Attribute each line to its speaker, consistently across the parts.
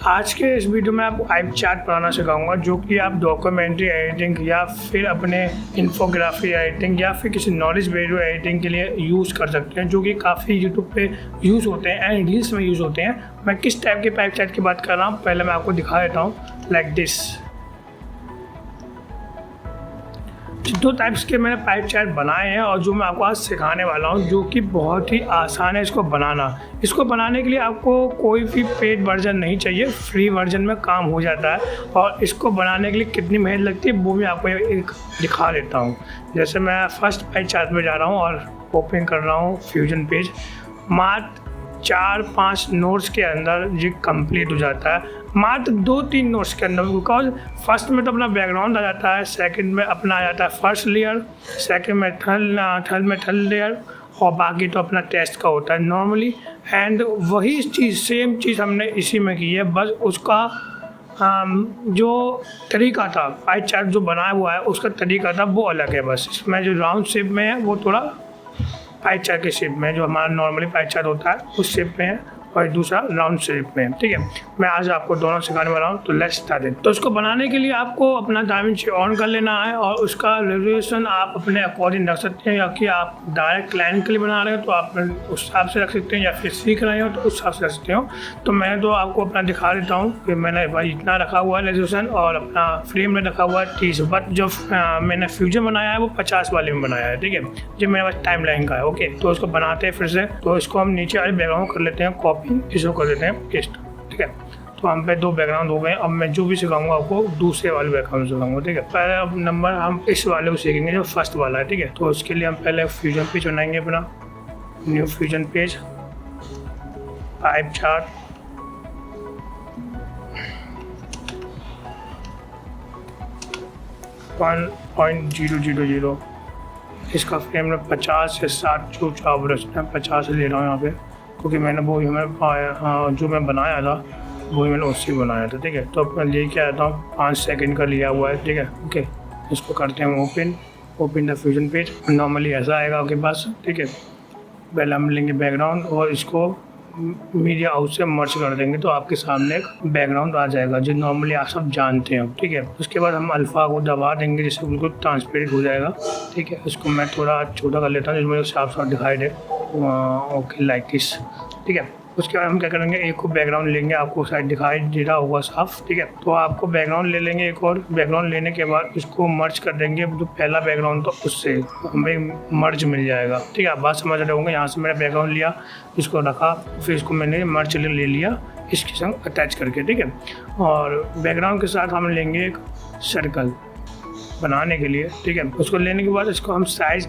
Speaker 1: आज के इस वीडियो में आपको पाइप चार्ट बनाना सिखाऊंगा, जो कि आप डॉक्यूमेंट्री एडिटिंग या फिर अपने इन्फोग्राफी एडिटिंग या फिर किसी नॉलेज वीडियो एडिटिंग के लिए यूज़ कर सकते हैं, जो कि काफ़ी यूट्यूब पे यूज़ होते हैं एंड रील्स में यूज़ होते हैं। मैं किस टाइप के पाइप चार्ट की बात कर रहा हूँ पहले मैं आपको दिखा देता हूँ। लाइक दिस, दो टाइप्स के मैंने पाइप चार्ट बनाए हैं और जो मैं आपको आज सिखाने वाला हूं, जो कि बहुत ही आसान है इसको बनाना। इसको बनाने के लिए आपको कोई भी पेड वर्जन नहीं चाहिए, फ्री वर्जन में काम हो जाता है। और इसको बनाने के लिए कितनी मेहनत लगती है वो भी आपको एक दिखा देता हूं। जैसे मैं फर्स्ट पाइप चार्ट में जा रहा हूँ और ओपन कर रहा हूँ फ्यूजन पेज। मात्र 4-5 नोट्स के अंदर ये कंप्लीट हो जाता है, मात्र 2-3 नोट्स के अंदर। बिकॉज फर्स्ट में तो अपना बैकग्राउंड आ जाता है, सेकंड में अपना आ जाता है फर्स्ट लेयर, सेकंड में थर्ड लेयर, और बाकी तो अपना टेस्ट का होता है नॉर्मली। एंड वही चीज़ सेम चीज़ हमने इसी में की है, बस उसका जो तरीका था पाइप चार्ट जो बनाया हुआ है उसका तरीका था वो अलग है। बस इसमें जो राउंड शेप में है वो थोड़ा पाइप चार्ट के शेप में, जो हमारा नॉर्मली पाइप चार्ट होता है उस शेप में है, और दूसरा राउंड शेप में। ठीक है, मैं आज आपको दोनों सिखाने वाला हूँ। तो लेट्स स्टार्ट इट। तो इसको बनाने के लिए आपको अपना डायमेंशन ऑन कर लेना है और उसका रेजोल्यूशन आप अपने अकॉर्डिंग रख सकते हैं, या कि आप डायरेक्ट क्लाइंट के लिए बना रहे हो तो आप उस हिसाब से रख सकते हैं, या फिर सीख रहे हो तो उस हिसाब से रख सकते हो। तो मैं तो आपको अपना दिखा देता हूँ कि मैंने भाई इतना रखा हुआ है रेजोल्यूशन, और अपना फ्रेम में रखा हुआ है 30। बट जो मैंने फ्यूजन बनाया है वो 50 वाले में बनाया है। ठीक है, जो मेरे पास टाइम लाइन का है। ओके, तो इसको बनाते हैं फिर से। तो इसको हम नीचे वाले बैकग्राउंड कर लेते हैं कॉपी, इसको कर देते हैं पेस्ट। ठीक है, तो हम पे 2 बैकग्राउंड हो गए। अब मैं जो भी सिखाऊंगा आपको दूसरे वाले बैकग्राउंड सिखाऊंगा। ठीक है, पहले अब नंबर हम इस वाले को सीखेंगे जो फर्स्ट वाला है। ठीक है, तो उसके लिए हम पहले फ्यूजन पेज बनाएंगे अपना, new fusion page, pipe chart, .000। इसका फ्रेम में 50 से 60 जो चाव रचना है, 50 ले रहा हूँ यहाँ पे, क्योंकि मैंने वो जो मैं बनाया था वही मैंने उससे बनाया था। ठीक है, तो अब मैं लेके आया था 5 सेकंड का लिया हुआ है। ठीक है, ओके, इसको करते हैं open the fusion page. Normally ऐसा आएगा आपके पास। ठीक है, पहले हम लेंगे बैकग्राउंड और इसको मीडिया हाउस से मर्ज कर देंगे, तो आपके सामने एक बैकग्राउंड आ जाएगा जो नॉर्मली आप सब जानते हो। ठीक है, उसके बाद हम अल्फ़ा को दबा देंगे जिससे बिल्कुल ट्रांसपेरेंट हो जाएगा। ठीक है, इसको मैं थोड़ा छोटा कर लेता हूँ जिसमें मुझे साफ साफ दिखाई दे। Okay, like this. ठीक है, उसके बाद हम क्या करेंगे, एक को बैकग्राउंड लेंगे, आपको साइड दिखाई दे रहा होगा साफ। ठीक है, तो आपको बैकग्राउंड ले लेंगे, एक और बैकग्राउंड लेने के बाद उसको मर्ज कर देंगे। जो पहला बैकग्राउंड था उससे हमें मर्ज मिल जाएगा। ठीक है, आप बात समझ रहे होंगे। यहाँ से मैंने बैकग्राउंड लिया, इसको रखा, फिर इसको मैंने मर्ज ले लिया इसके संग अटैच करके। ठीक है, और बैकग्राउंड के साथ हम लेंगे एक सर्कल बनाने के लिए। ठीक है, उसको लेने के बाद इसको हम साइज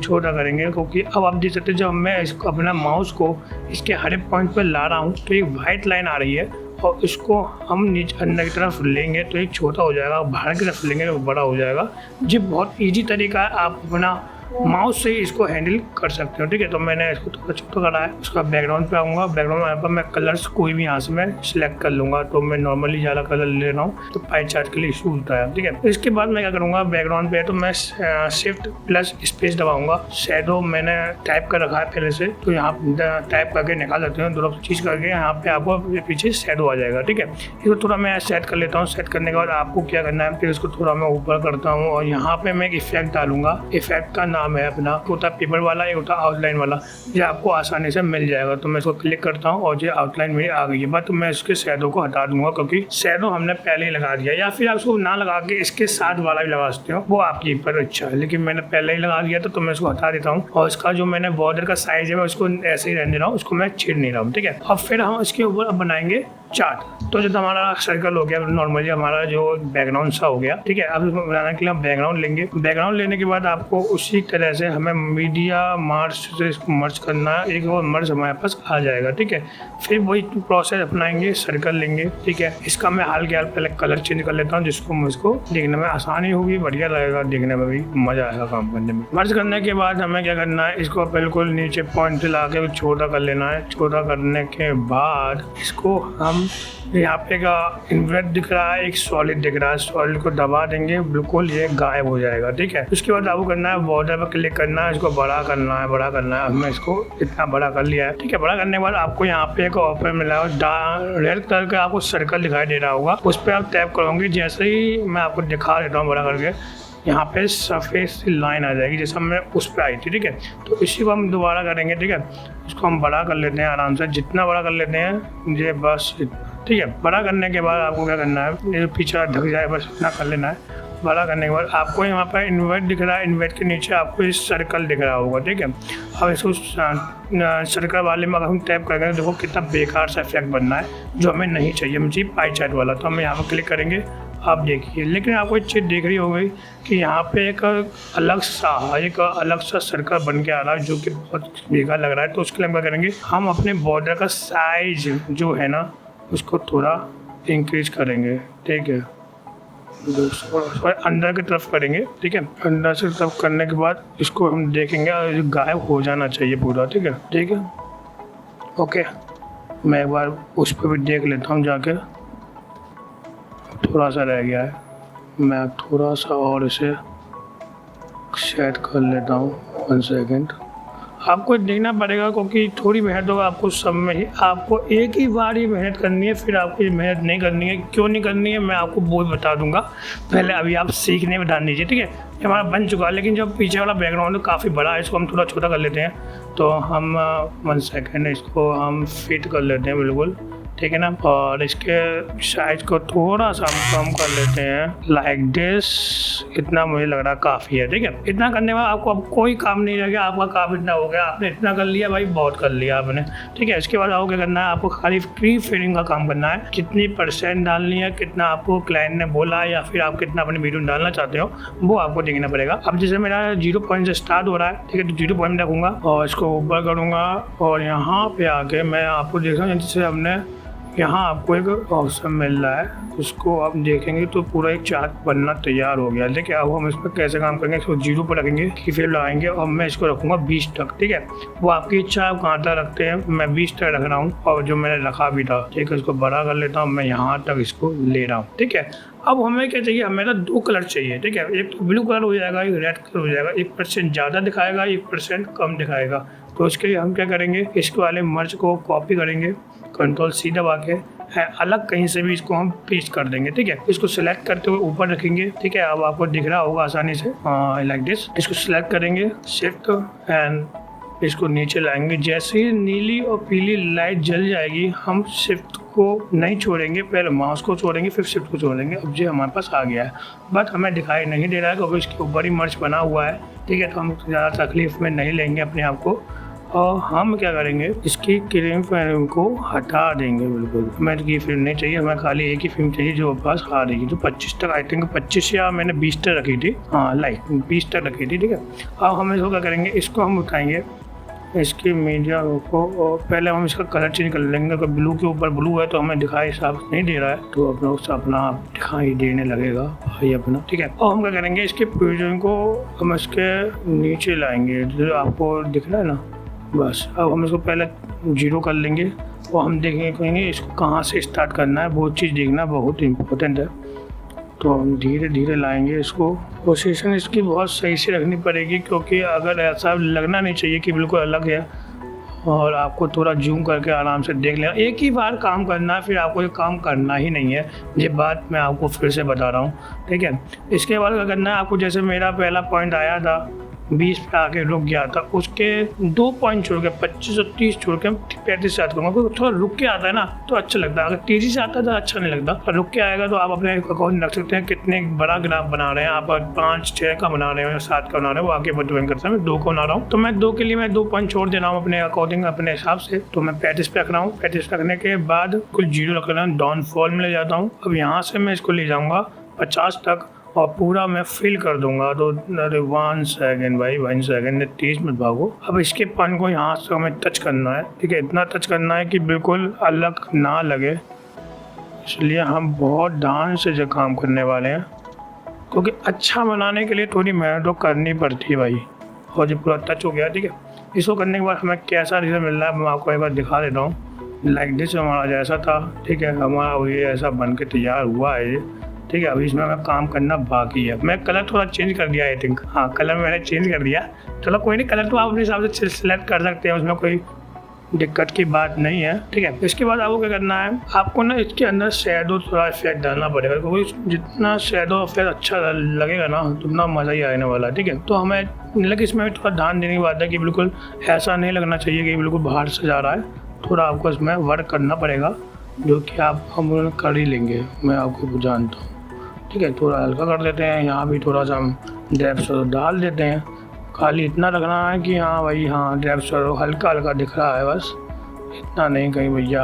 Speaker 1: छोटा करेंगे, क्योंकि अब आप देख सकते हैं जब मैं इसको अपना माउस को इसके हर एक पॉइंट पर ला रहा हूँ तो एक वाइट लाइन आ रही है, और इसको हम नीचे अंदर की तरफ लेंगे तो एक छोटा हो जाएगा, बाहर की तरफ लेंगे तो बड़ा हो जाएगा। ये बहुत ईजी तरीका है, आप अपना माउस से इसको हैंडल कर सकते हो। ठीक है, तो मैंने इसको थोड़ा छोटा करा है। उसका बैकग्राउंड पे आऊँगा, बैकग्राउंड में आने पर मैं कलर्स कोई भी यहाँ से मैं सिलेक्ट कर लूँगा। तो मैं नॉर्मली ज़्यादा कलर ले रहा हूँ तो पाइप चार्ट के लिए इशू होता है। ठीक है, इसके बाद मैं क्या करूँगा, बैकग्राउंड पे है तो मैं Shift+स्पेस दबाऊँगा। शैडो मैंने टाइप कर रखा है पहले से, तो यहाँ टाइप करके निकाल सकते हैं, दोनों चीज़ करके यहाँ पे आपको पीछे शैडो आ जाएगा। ठीक है, इसको थोड़ा मैं सेट कर लेता हूँ। सेट करने के बाद आपको क्या करना है, फिर इसको थोड़ा मैं ऊपर करता हूँ और यहाँ पे मैं एक इफेक्ट डालूंगा। इफेक्ट का नाम है अपना, होता पेपर वाला, एक होता आउटलाइन वाला। ये आपको आसानी से मिल जाएगा। तो मैं इसको क्लिक करता हूँ और ये आउटलाइन मेरी आ गई है। बट मैं इसके शैडो को हटा दूंगा, क्योंकि शैडो हमने पहले ही लगा दिया, या फिर आप उसको ना लगा के इसके साथ वाला भी लगा सकते हो, वो आपकी ऊपर इच्छा है। लेकिन मैंने पहले ही लगा दिया तो मैं इसको हटा देता हूँ। और इसका जो मैंने बॉर्डर का साइज है मैं उसको ऐसे ही रहने दे रहा हूँ, उसको मैं छेड़ नहीं रहा हूँ। ठीक है, अब फिर हम इसके ऊपर अब बनाएंगे चार्ट। तो जब हमारा सर्कल हो गया, नॉर्मली हमारा जो बैकग्राउंड सा हो गया। ठीक है, अब बनाने के लिए हम बैकग्राउंड लेंगे। बैकग्राउंड लेने के बाद आपको उसी तरह से हमें मीडिया मार्च से इसको मर्ज करना है, एक और मर्ज हमारे पास आ जाएगा। ठीक है, फिर वही प्रोसेस अपनाएंगे, सर्कल लेंगे। ठीक है, इसका मैं हाल के हाल पहले कलर चेंज कर लेता हूँ, जिसको मुझको देखने में आसानी होगी, बढ़िया लगेगा, देखने में भी मजा आएगा काम करने में। मर्ज करने के बाद हमें क्या करना है, इसको बिल्कुल नीचे पॉइंट से ला के छोटा कर लेना है। छोटा करने के बाद इसको हम हम यहाँ पे का इन्वर्ट दिख रहा है, एक सॉलिड दिख रहा है, सॉलिड को दबा देंगे, बिल्कुल ये गायब हो जाएगा। ठीक है, उसके बाद आपको करना है बॉर्डर पर क्लिक करना है, इसको बड़ा करना है, बड़ा करना है। अब मैं इसको इतना बड़ा कर लिया है। ठीक है, बड़ा करने के बाद आपको यहाँ पे एक ऑप्शन मिला है, रेड कलर का आपको सर्कल दिखाई दे रहा होगा, उस पर आप टैप करोगे। जैसे ही मैं आपको दिखा देता हूँ बड़ा करके, यहाँ पे सफ़ेद सी लाइन आ जाएगी जैसे हमने उस पर आई थी। ठीक है, तो इसी को हम दोबारा करेंगे। ठीक है, इसको हम बड़ा कर लेते हैं आराम से, जितना बड़ा कर लेते हैं ये बस। ठीक है, बड़ा करने के बाद आपको क्या करना है, ये पीछे ढक जाए बस इतना कर लेना है। बड़ा करने के बाद आपको यहाँ पर इन्वर्ट दिख रहा है, इन्वर्ट के नीचे आपको इस सर्कल दिख रहा होगा। ठीक है, अब इसको सर्कल वाले में अगर हम टैप करेंगे तो देखो कितना बेकार सा इफेक्ट बनना है, जो हमें नहीं चाहिए। मुझे पाई चार्ट वाला, तो हम यहाँ पर क्लिक करेंगे। आप देखिए, लेकिन आपको एक चीज़ देख रही होगी कि यहाँ पे एक अलग सा सर्कल बन के आ रहा है, जो कि बहुत बेकार लग रहा है। तो उसके लिए हम क्या करेंगे, हम अपने बॉर्डर का साइज जो है ना उसको थोड़ा इंक्रीज करेंगे। ठीक है, अंदर की तरफ करेंगे। ठीक है, अंदर से तरफ करने के बाद इसको हम देखेंगे और गायब हो जाना चाहिए पूरा। ठीक है, ठीक है, ओके। मैं एक बार उस पर भी देख लेता हूँ जाके, थोड़ा सा रह गया है, मैं थोड़ा सा और इसे सेट कर लेता हूँ। 1 सेकेंड, आपको देखना पड़ेगा क्योंकि थोड़ी मेहनत होगा आपको सब में ही। आपको एक ही बार ही मेहनत करनी है, फिर आपको ये मेहनत नहीं करनी है। क्यों नहीं करनी है मैं आपको बहुत बता दूंगा, पहले अभी आप सीखने में ध्यान दीजिए। ठीक है, ये हमारा बन चुका है, लेकिन जब पीछे वाला बैकग्राउंड तो काफ़ी बड़ा है, इसको हम थोड़ा छोटा कर लेते हैं। तो हम 1 सेकेंड, इसको हम फिट कर लेते हैं बिल्कुल। ठीक है ना, और इसके साइज को थोड़ा सा हम कम कर लेते हैं, लाइक दिस। इतना मुझे लग रहा काफ़ी है। ठीक है, इतना करने में आपको अब कोई काम नहीं रहेगा, आपका काम इतना हो गया, आपने इतना कर लिया भाई, बहुत कर लिया आपने। ठीक है, इसके बाद आपको क्या करना है, आपको खाली प्री फिलिंग का काम करना है। कितनी % डालनी है, कितना आपको क्लाइंट ने बोला है, या फिर आप कितना अपनी वीडियो डालना चाहते हो, वो आपको देखना पड़ेगा। अब जैसे मेरा 0 पॉइंट से स्टार्ट हो रहा है, ठीक है, तो 0 पॉइंट रखूँगा और इसको ऊपर करूँगा, और यहाँ पे आके मैं आपको देख रहा हूँ जैसे हमने यहाँ आपको एक ऑप्शन मिल रहा है, उसको आप देखेंगे तो पूरा एक चार्ट बनना तैयार हो गया। देखिए, अब हम इस पर कैसे काम करेंगे, इसको 0 पर रखेंगे, की फिर लगाएंगे, और मैं इसको रखूँगा 20 तक। ठीक है, वो आपकी इच्छा, आप कहाँ तक रखते हैं, मैं 20 तक रख रहा हूँ, और जो मैंने रखा भी था। ठीक है, इसको बड़ा कर लेता हूँ, मैं यहाँ तक इसको ले रहा हूँ। ठीक है, अब हमें क्या चाहिए, हमें ना 2 कलर चाहिए। ठीक है, एक तो ब्लू कलर हो जाएगा, एक रेड कलर हो जाएगा। 1% ज़्यादा दिखाएगा, 1% कम दिखाएगा। तो उसके लिए हम क्या करेंगे, इसके वाले मर्ज को कॉपी करेंगे, Ctrl+C दबा के अलग कहीं से भी इसको हम पेस्ट कर देंगे। ठीक है, इसको सिलेक्ट करते हुए ऊपर रखेंगे। ठीक है, अब आपको दिख रहा होगा आसानी से, लाइक दिस। इसको सिलेक्ट करेंगे, शिफ्ट, एंड इसको नीचे लाएंगे। जैसे ही नीली और पीली लाइट जल जाएगी, हम शिफ्ट को नहीं छोड़ेंगे, पहले माउस को छोड़ेंगे, फिर शिफ्ट को छोड़ेंगे। अब जो हमारे पास आ गया है, बट हमें दिखाई नहीं दे रहा है क्योंकि इसके ऊपर ही मर्ज बना हुआ है। ठीक है, तो हम ज़्यादा तकलीफ में नहीं लेंगे अपने आप को, और हम क्या करेंगे, इसकी क्रीम फिल्म को हटा देंगे बिल्कुल। हमें की फिल्म नहीं चाहिए, हमें खाली एक ही फिल्म चाहिए जो पास आ रही है, जो 25 तक, आई थिंक 25 या मैंने 20 तक रखी थी, हाँ लाइक 20 तक रखी थी। ठीक है, अब हम इसको क्या करेंगे, इसको हम उठाएंगे, इसकी मीडिया को, और पहले हम इसका कलर चेंज कर लेंगे। अगर ब्लू के ऊपर ब्लू है तो हमें दिखाई साफ नहीं दे रहा है, तो अपना दिखाई देने लगेगा भाई अपना। ठीक है, और हम क्या करेंगे, इसके पोजीशन को हम इसके नीचे लाएंगे, जो आपको दिख रहा है ना, बस। अब हम इसको पहले 0 कर लेंगे, और हम कहेंगे इसको कहाँ से स्टार्ट करना है, वो चीज़ देखना बहुत इम्पोर्टेंट है। तो हम धीरे धीरे लाएंगे इसको, पोजीशन इसकी बहुत सही से रखनी पड़ेगी, क्योंकि अगर ऐसा लगना नहीं चाहिए कि बिल्कुल अलग है, और आपको थोड़ा जूम करके आराम से देख लेना। एक ही बार काम करना है, फिर आपको ये काम करना ही नहीं है, ये बात मैं आपको फिर से बता रहा हूँ। ठीक है, इसके बाद क्या करना है आपको, जैसे मेरा पहला पॉइंट आया था 20 पे आके रुक गया था, उसके 2 पॉइंट छोड़ के 25 और 30 छोड़ के 35 से करूँगा, क्योंकि थोड़ा रुक के आता है ना तो अच्छा लगता है। अगर तेज़ी से आता है तो अच्छा नहीं लगता, और रुक के आएगा तो आप अपने अकाउंट रख सकते हैं कितने बड़ा ग्राफ बना रहे हैं आप, 5, 6 का बना रहे हैं, 7 का बना रहे हैं, वो आगे डिपेंड करता है। मैं 2 का बना रहा हूँ, तो मैं 2 के लिए मैं 2 पॉइंट छोड़ दे रहा हूँ अपने अकॉर्डिंग, अपने हिसाब से। तो मैं 35 पे रख रहा हूँ, 35 रखने के बाद कुछ 0 रख रहा हूँ, डाउनफॉल में ले जाता हूँ। अब यहाँ से मैं इसको ले जाऊँगा 50 तक, और पूरा मैं फिल कर दूंगा। तो अरे 1 सेकेंड भाई, 1 सेकेंड, तेज मत भागो। अब इसके पन को यहाँ से हमें टच करना है। ठीक है, इतना टच करना है कि बिल्कुल अलग ना लगे, इसलिए हम बहुत ध्यान से जो काम करने वाले हैं, क्योंकि अच्छा बनाने के लिए थोड़ी मेहनत तो करनी पड़ती है भाई। और जो पूरा टच हो गया, ठीक है, इसको करने के बाद हमें कैसा रिजल्ट मिल रहा है मैं आपको एक बार दिखा देता हूँ। लाइक दिस हमारा जैसा था, ठीक है, हमारा ये ऐसा बन के तैयार हुआ है ये, ठीक है। अभी इसमें हमें काम करना बाकी है। मैं कलर थोड़ा चेंज कर दिया आई थिंक, हाँ कलर मैंने चेंज कर दिया। चलो कोई नहीं, कलर तो आप अपने हिसाब से सिलेक्ट कर सकते हैं, उसमें कोई दिक्कत की बात नहीं है, ठीक है। इसके बाद आपको क्या करना है, आपको ना इसके अंदर शैडो थोड़ा इफेक्ट डालना पड़ेगा, क्योंकि जितना शैडो इफेक्ट अच्छा लगेगा ना उतना मज़ा ही आने वाला है, ठीक है। तो हमें लेकिन इसमें थोड़ा ध्यान देने की बात है कि बिल्कुल ऐसा नहीं लगना चाहिए कि बिल्कुल बाहर से जा रहा है, थोड़ा आपको इसमें वर्क करना पड़ेगा, जो कि हम कर ही लेंगे, मैं आपको जानता हूँ, ठीक है। थोड़ा हल्का कर देते हैं, यहाँ भी थोड़ा सा हम डेप्थ डाल देते हैं। खाली इतना रखना है कि हाँ भाई हाँ डेप्थ हल्का हल्का दिख रहा है, बस इतना नहीं कहीं भैया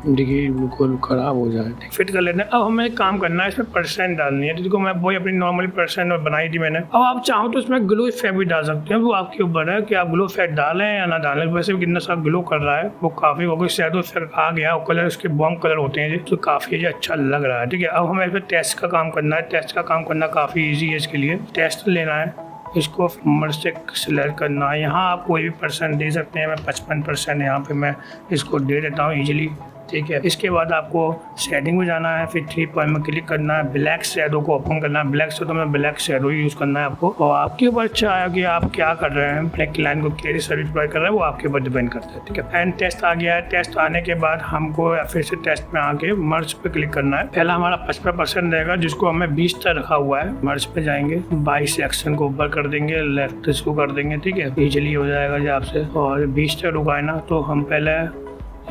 Speaker 1: देखिए बिल्कुल ख़राब हो जाए। फिट कर लेते हैं। अब हमें एक काम करना है, इसमें परसेंट डालनी है, जिसको मैं वही अपनी नॉर्मली परसेंट बनाई थी मैंने। अब आप चाहो तो इसमें ग्लो इफेक्ट भी डाल सकते हैं, वो आपके ऊपर है कि आप ग्लो इफेक्ट डालें या ना डालें। वैसे भी कितना सा ग्लो कर रहा है, वो काफ़ी हो गई, शैडो इफेक्ट आ गया, और कलर उसके बॉम्ब कलर होते हैं जो काफ़ी अच्छा लग रहा है, ठीक है। अब हमें इसमें टेस्ट का काम करना है। टेस्ट का काम करना काफ़ी ईजी है। इसके लिए टेस्ट लेना है, इसको नंबर से सिलेक्ट करना है। यहाँ आप कोई भी परसेंट दे सकते हैं, मैं 55% यहाँ पे मैं इसको दे देता हूँ इजीली, ठीक है। इसके बाद आपको शेडिंग में जाना है, फिर 3 पॉइंट में क्लिक करना है, ब्लैक शैडो को ओपन करना है। ब्लैक शैडो में ब्लैक शैडो यूज़ करना है आपको, और आपके ऊपर अच्छा है कि आप क्या कर रहे हैं, अपने क्लाइंट को कैसी सर्विस प्रोवाइड कर रहे हैं, वो आपके ऊपर डिपेंड करता है, ठीक है। एंड टेस्ट आ गया है। टेस्ट आने के बाद हमको फिर से टेस्ट में आके मर्ज पे क्लिक करना है। पहला हमारा 55% रहेगा, जिसको हमें 20 तक रखा हुआ है। मर्ज पे जाएंगे, 22 सेक्शन को ऊपर कर देंगे, लेफ्ट इसको कर देंगे, ठीक है, इजीली हो जाएगा जी आपसे। और 20 तक रुका है ना, तो हम पहले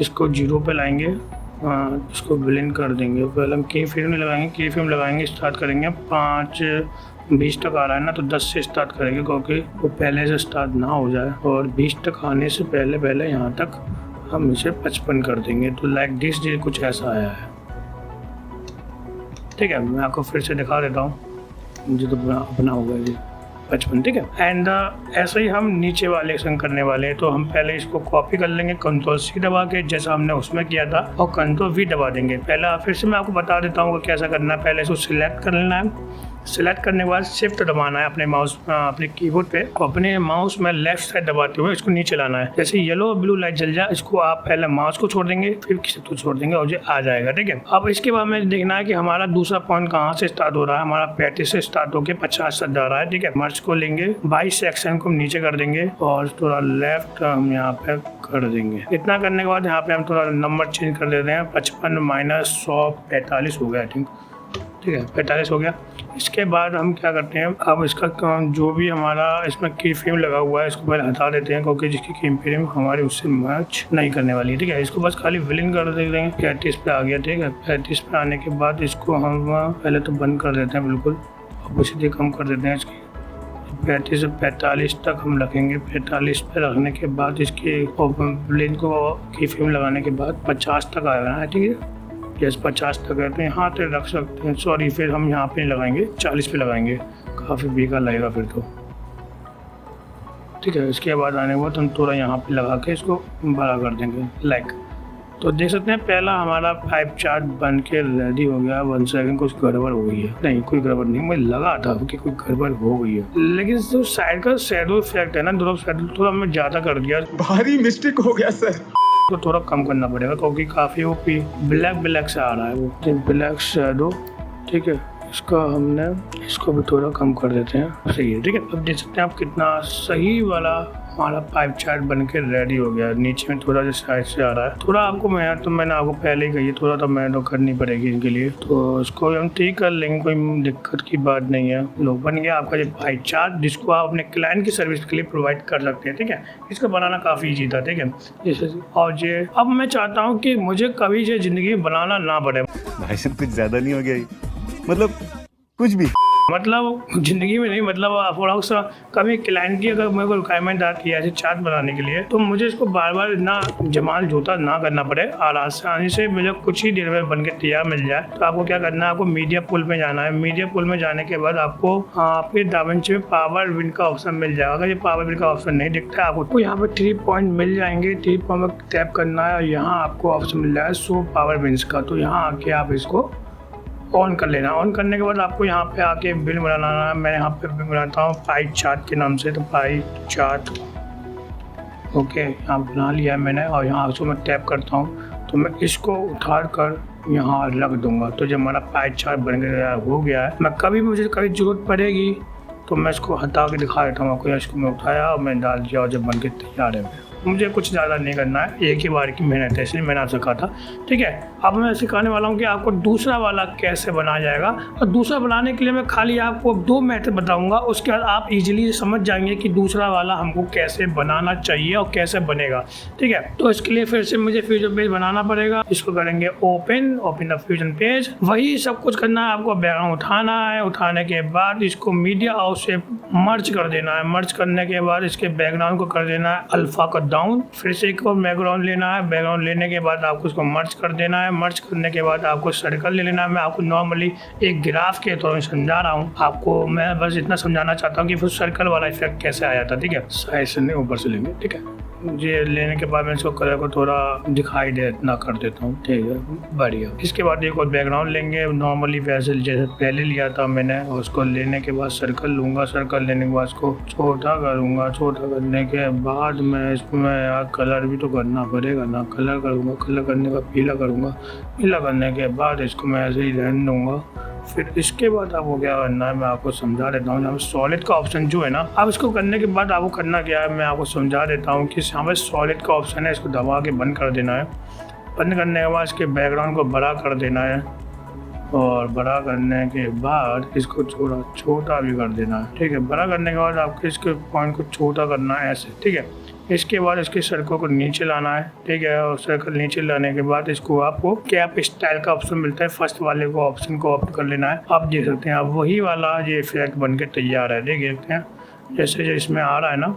Speaker 1: इसको 0 पे लाएंगे, इसको ब्लेंड कर देंगे। पहले हम की फिल्म नहीं लगाएंगे, की फिल्म लगाएंगे, स्टार्ट करेंगे 5-20 तक आ रहा है ना, तो 10 से स्टार्ट करेंगे, क्योंकि वो पहले से स्टार्ट ना हो जाए। और 20 तक आने से पहले यहाँ तक हम इसे 55 कर देंगे। तो लाइक दिस जी कुछ ऐसा आया है, ठीक है। मैं आपको फिर से दिखा देता हूँ, मुझे तो अपना होगा जी 55, ठीक है। एंड ऐसे ही हम नीचे वाले एक्शन करने वाले हैं। तो हम पहले इसको कॉपी कर लेंगे Ctrl+C दबा के, जैसा हमने उसमें किया था, और Ctrl+V दबा देंगे। पहला फिर से मैं आपको बता देता हूँ कि कैसा करना है। पहले इसको सिलेक्ट कर लेना है। सिलेक्ट करने के बाद शिफ्ट दबाना है अपने माउस अपने कीबोर्ड पे, अपने माउस में लेफ्ट साइड दबाते हुए इसको नीचे लाना है। जैसे येलो और ब्लू लाइट जल जाए, इसको आप पहले माउस को छोड़ देंगे, फिर शिफ्ट को छोड़ देंगे, और ये आ जाएगा, ठीक है। अब इसके बाद में देखना है कि हमारा दूसरा पॉइंट कहाँ से स्टार्ट हो रहा है। हमारा 35 से स्टार्ट होकर 50 तक जा रहा है, ठीक है। मर्ज को लेंगे, 22 सेक्शन को नीचे कर देंगे, और थोड़ा लेफ्ट हम यहाँ पे कर देंगे। इतना करने के बाद यहाँ पे हम थोड़ा नंबर चेंज कर देते हैं, 55 - 100 45 हो गया आई थिंक, ठीक है, 45 हो गया। इसके बाद हम क्या करते हैं, अब इसका जो भी हमारा इसमें की फ्रेम लगा हुआ है, इसको पहले हटा देते हैं, क्योंकि जिसकी की फ्रेम हमारे उससे मैच नहीं करने वाली है, ठीक है। इसको बस खाली विलिंग कर देते हैं। 35 पे आ गया, ठीक है। 35 पे आने के बाद इसको हम पहले तो बंद कर देते हैं बिल्कुल, ऑपोसिटी कम कर देते हैं इसकी। 35 से 45 तक हम रखेंगे। 45 पे रखने के बाद इसके ब्लेंड को की फ्रेम लगाने के बाद 50 तक आएगा, ठीक है। जैसे 50 तक है तो यहाँ पे रख सकते हैं, सॉरी फिर हम यहाँ पे लगाएंगे, 40 पे लगाएंगे, काफ़ी बेकार लगेगा फिर तो, ठीक है। इसके बाद आने के बाद हम थोड़ा यहाँ पे लगा के इसको बड़ा कर देंगे लाइक। तो देख सकते हैं पहला हमारा पाइप चार्ट बन के रेडी हो गया। 1 सेकंड कुछ गड़बड़ हो गई है, नहीं कोई गड़बड़ नहीं, मुझे लगा था कि कोई गड़बड़ हो गई है, लेकिन जो साइड का शैडो इफेक्ट है ना, ड्रॉप शैडो थोड़ा मैं ज़्यादा कर दिया, भारी मिस्टेक हो गया सर, तो थोड़ा कम करना पड़ेगा, क्योंकि काफ़ी वो ब्लैक से आ रहा है वो ब्लैक शैडो, ठीक है। इसको भी थोड़ा कम कर देते हैं, सही है, ठीक है। अब देख सकते हैं आप कितना सही वाला हमारा पाइप चार्ट बन के रेडी हो गया। नीचे में थोड़ा जो साइड से आ रहा है, थोड़ा आपको मैंने आपको पहले ही कही, थोड़ा तो मेहनत करनी पड़ेगी इनके लिए, तो इसको हम ठीक कर लेंगे, कोई दिक्कत की बात नहीं है। लो बन गया आपका ये पाइप चार्ट, जिसको आप अपने क्लाइंट की सर्विस के लिए प्रोवाइड कर सकते हैं, ठीक है। इसको बनाना काफ़ी ईजी था, ठीक है। जैसे और ये अब मैं चाहता हूँ कि मुझे कभी ये ज़िंदगी में बनाना ना पड़े।
Speaker 2: भाई साहब कुछ ज़्यादा नहीं हो गया, मतलब कुछ भी,
Speaker 1: मतलब ज़िंदगी में नहीं, मतलब थोड़ा सा कभी क्लाइंट की अगर मेरे को रिक्वायरमेंट आती है ऐसे चार्ट बनाने के लिए, तो मुझे इसको बार बार इतना जमाल जोता ना करना पड़े, और आसानी से मुझे कुछ ही देर में बन के तैयार मिल जाए। तो आपको क्या करना है, आपको मीडिया पुल में जाना है। मीडिया पुल में जाने के बाद आपको आपके दाविंची में पावर विंड का ऑप्शन मिल जाएगा। अगर ये पावर विंड का ऑप्शन नहीं दिखता है आपको, यहाँ पे 3 पॉइंट मिल जाएंगे, 3 पॉइंट में टैप करना है, और यहाँ आपको ऑप्शन मिल जाएगा शो पावर विंड्स का। तो यहाँ आके आप इसको ऑन कर लेना। ऑन करने के बाद आपको यहाँ पे आके बिल बनाना है। मैं यहाँ पे बिल बनाता हूँ पाइप चार्ट के नाम से, तो पाइप चार्ट ओके, यहाँ बना लिया है मैंने और यहाँ से मैं टैप करता हूँ तो मैं इसको उठार कर यहाँ रख दूंगा। तो जब हमारा पाई चार्ट बन गया हो गया है, मैं कभी मुझे कभी जरूरत पड़ेगी तो मैं इसको हटा के दिखा देता हूँ आपको। इसको मैं उठाया और मैं डाल दिया और जब बन के तैयार है। मुझे कुछ ज़्यादा नहीं करना है, एक ही बार की मेहनत है, इसलिए मैंने आपसे कहा था। ठीक है, अब मैं सिखाने वाला हूँ कि आपको दूसरा वाला कैसे बनाया जाएगा। और दूसरा बनाने के लिए मैं खाली आपको 2 मेथड बताऊँगा, उसके बाद आप इजीली समझ जाएंगे कि दूसरा वाला हमको कैसे बनाना चाहिए और कैसे बनेगा। ठीक है, तो इसके लिए फिर से मुझे फ्यूजन पेज बनाना पड़ेगा। इसको करेंगे ओपन द फ्यूजन पेज। वही सब कुछ करना है आपको। बैकग्राउंड उठाना है, उठाने के बाद इसको मीडिया हाउस से मर्ज कर देना है। मर्ज करने के बाद इसके बैकग्राउंड को कर देना है अल्फा का डाउन। फिर से एक और बैकग्राउंड लेना है। बैकग्राउंड लेने के बाद आपको इसको मर्ज कर देना है। मर्ज करने के बाद आपको सर्कल ले लेना है। मैं आपको नॉर्मली एक ग्राफ के तौर पर समझा रहा हूँ आपको। मैं बस इतना समझाना चाहता हूँ कि फिर सर्कल वाला इफेक्ट कैसे आया था। ठीक है, साइड से नहीं, ऊपर से लेंगे। ठीक है, ये लेने के बाद मैं इसको कलर को थोड़ा दिखाई दे इतना कर देता हूँ। ठीक है, बढ़िया। इसके बाद एक और बैकग्राउंड लेंगे नॉर्मली वैसे जैसे पहले लिया था मैंने। उसको लेने के बाद सर्कल लूँगा। सर्कल लेने के बाद इसको छोटा करूँगा। छोटा करने के बाद मैं इसमें यार कलर भी तो करना पड़ेगा ना। कलर करूँगा, कलर करने का पीला करूँगा। पीला करने के बाद इसको मैं ऐसे ही रहने दूँगा। फिर इसके बाद आपको क्या करना है मैं आपको समझा देता हूँ। यहाँ पे सॉलिड का ऑप्शन जो है ना, अब इसको करने के बाद आपको करना क्या है मैं आपको समझा देता हूँ कि यहाँ पे सॉलिड का ऑप्शन है। इसको दबा के बंद कर देना है। बंद करने के बाद इसके बैकग्राउंड को बड़ा कर देना है और बड़ा करने के बाद इसको थोड़ा छोटा भी कर देना है। ठीक है, बड़ा करने के बाद आपको इसके पॉइंट को छोटा करना है ऐसे। ठीक है, इसके बाद इसके सर्कल को नीचे लाना है। ठीक है, और सर्कल नीचे लाने के बाद इसको आपको कैप स्टाइल का ऑप्शन मिलता है। फर्स्ट वाले को ऑप्शन को ऑप्ट कर लेना है। आप देख सकते हैं, आप वही वाला ये इफेक्ट बन के तैयार है। देख सकते हैं जैसे जो इसमें आ रहा है ना,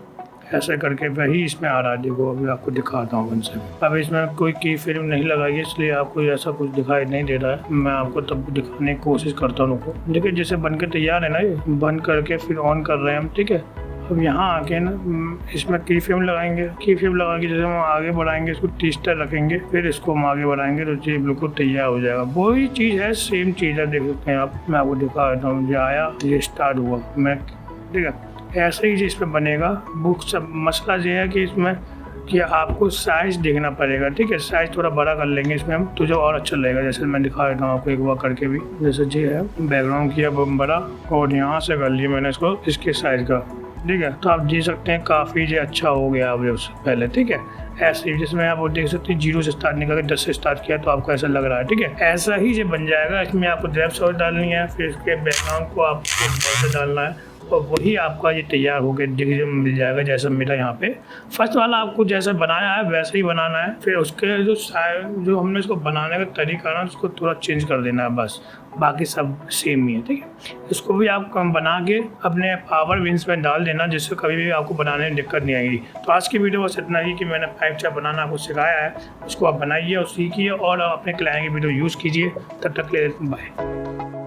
Speaker 1: ऐसे करके वही इसमें आ रहा है। देखो अभी आपको दिखाता हूँ से। अब इसमें कोई की फिल्म नहीं लगाई, इसलिए आपको ऐसा कुछ दिखाई नहीं दे रहा है। मैं आपको तब दिखाने की कोशिश करता हूँ। देखिए जैसे बन के तैयार है ना, ये बंद करके फिर ऑन कर रहे हैं हम। ठीक है, अब यहाँ आके ना इसमें की फ्रेम लगाएंगे। की फ्रेम लगा के जैसे हम आगे बढ़ाएंगे, इसको टीस्टर रखेंगे, फिर इसको हम आगे बढ़ाएंगे तो ये बिल्कुल तैयार हो जाएगा। वही चीज़ है, सेम चीज़ है। देख सकते हैं आप, मैं आपको दिखा देता हूँ। ये आया, ये स्टार्ट हुआ मैं। ठीक है, ऐसे ही इसमें बनेगा। बुक सब मसला ये है कि इसमें कि आपको साइज़ देखना पड़ेगा। ठीक है, साइज़ थोड़ा बड़ा कर लेंगे इसमें हम तो जो और अच्छा लगेगा। जैसे मैं दिखा देता हूँ आपको एक बार करके भी। जैसे ये है, बैकग्राउंड किया बड़ा और यहाँ से कर लिया मैंने इसको इसके साइज़ का। ठीक है, तो आप देख सकते हैं काफ़ी जो अच्छा हो गया अब उससे पहले। ठीक है, ऐसे ही जिसमें आप देख सकते हैं 0 से स्टार्ट निकल के 10 से स्टार्ट किया तो आपको ऐसा लग रहा है। ठीक है, ऐसा ही ये बन जाएगा। इसमें आपको ड्रैप शॉट डालनी है, फिर इसके बैकग्राउंड को आपको बॉर्डर डालना है और वही आपका ये तैयार होकर मिल जाएगा। जैसा मेरा यहाँ पे फर्स्ट वाला आपको जैसा बनाया है वैसे ही बनाना है। फिर उसके जो हमने इसको बनाने का तरीका ना, उसको थोड़ा चेंज कर देना है बस, बाकी सब सेम ही है। ठीक है, इसको भी आप बना के अपने पावर विंस में डाल देना, जिससे कभी भी आपको बनाने में दिक्कत नहीं आएगी। तो आज की वीडियो बस इतना ही कि मैंने पाइप चार्ट बनाना आपको सिखाया है। उसको आप बनाइए और सीखिए और अपने क्लाइंट की वीडियो यूज़ कीजिए। तब तक के लिए बाय।